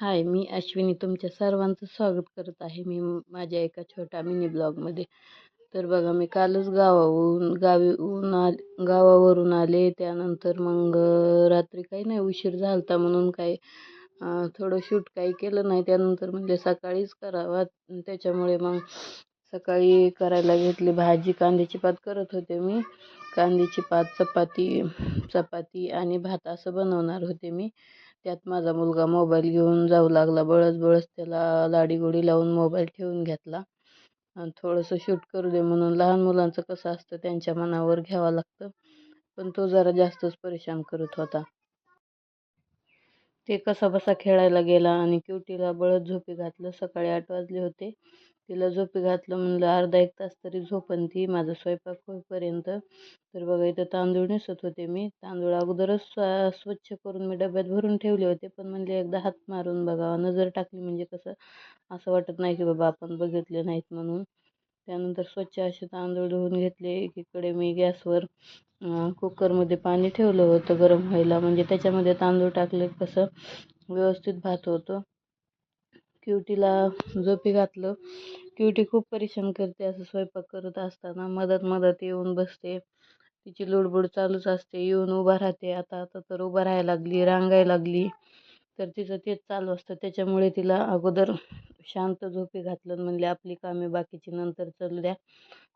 हाय, मी अश्विनी तुमच्या सर्वांचं स्वागत करत आहे. माझ्या एका छोट्या मिनी ब्लॉगमध्ये. तर बघा, मी कालच गावावरून आले. त्यानंतर मग रात्री काही नाही, उशीर झालता म्हणून काही थोडं शूट काही केलं नाही. त्यानंतर म्हणजे सकाळीच करावा, त्याच्यामुळे मग सकाळी करायला घेतली भाजी. कांद्याची पात करत होते मी. कांद्याची पात, चपाती चपाती आणि भात असं बनवणार होते मी. त्यात माझा मुलगा मोबाईल घेऊन जाऊ लागला. बळच त्याला लाडीगोडी लावून मोबाईल ठेवून घेतला. आणि थोडंसं शूट करू दे म्हणून. लहान मुलांचं कसं असतं, त्यांच्या मनावर घ्यावं लागतं. पण तो जरा जास्तच परेशान करत होता. ते कसाबसा खेळायला गेला आणि क्युटीला बळच झोपी घातलं. सकाळी 8 वाजले होते. तिला झोपी घातलं म्हणलं अर्धा एक तास तरी झोपन ती माझा स्वयंपाक होईपर्यंत. तर बघा, इथं तांदूळ नेसत होते मी. तांदूळ अगोदरच स्वच्छ करून मी डब्यात भरून ठेवले होते. पण म्हणले एकदा हात मारून बघावा, नजर टाकली म्हणजे कसं असं वाटत नाही की बाबा आपण बघितले नाहीत म्हणून. त्यानंतर स्वच्छ असे तांदूळ धुवून घेतले. एकीकडे मी गॅसवर कुकरमध्ये पाणी ठेवलं होतं गरम व्हायला, म्हणजे त्याच्यामध्ये तांदूळ टाकले कसं व्यवस्थित भात होतो. क्युटीला झोपी घातलं. क्युटी खूप परेशान करते असं स्वयंपाक करत असताना. मदत येऊन बसते. तिची लुडबुड चालूच असते. येऊन उभा राहते. आता तर उभा राहायला लागली, रांगायला लागली. तर तिचं तेच चालू असतं. त्याच्यामुळे तिला अगोदर शांत झोपी घातलं. म्हणले आपली कामे बाकीची नंतर चालू द्या.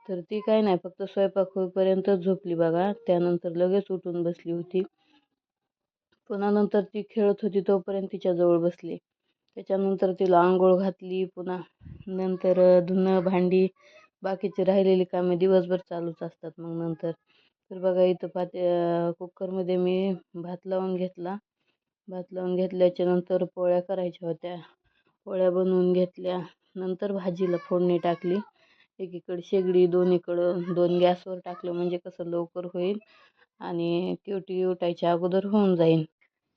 तर ती काय नाही, फक्त स्वयंपाक होईपर्यंतच झोपली बघा. त्यानंतर लगेच उठून बसली होती. पुन्हा नंतर ती खेळत होती तोपर्यंत तिच्याजवळ बसले. त्याच्यानंतर तिला आंघोळ घातली. पुन्हा नंतर धुणं भांडी बाकीची राहिलेली कामे दिवसभर चालूच असतात. मग नंतर तर बघा, इथं कुकरमध्ये मी भात लावून घेतला. भात लावून घेतल्याच्या नंतर पोळ्या करायच्या होत्या. पोळ्या बनवून घेतल्या. नंतर भाजीला फोडणी टाकली. एकीकडे शेगडी, दोन्हीकडं 2 गॅसवर टाकलं म्हणजे कसं लवकर होईल आणि क्युटी उठायच्या अगोदर होऊन जाईल.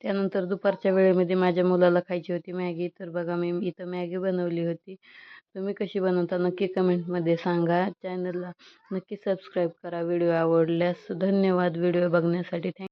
त्यानंतर दुपारच्या वेळेमध्ये माझ्या मुलाला खायची होती मॅगी. तर बघा, मी इथं मॅगी बनवली होती. तुम्ही कशी बनवता नक्की कमेंटमध्ये सांगा. चॅनलला नक्की सबस्क्राईब करा. व्हिडिओ आवडल्यास धन्यवाद व्हिडिओ बघण्यासाठी.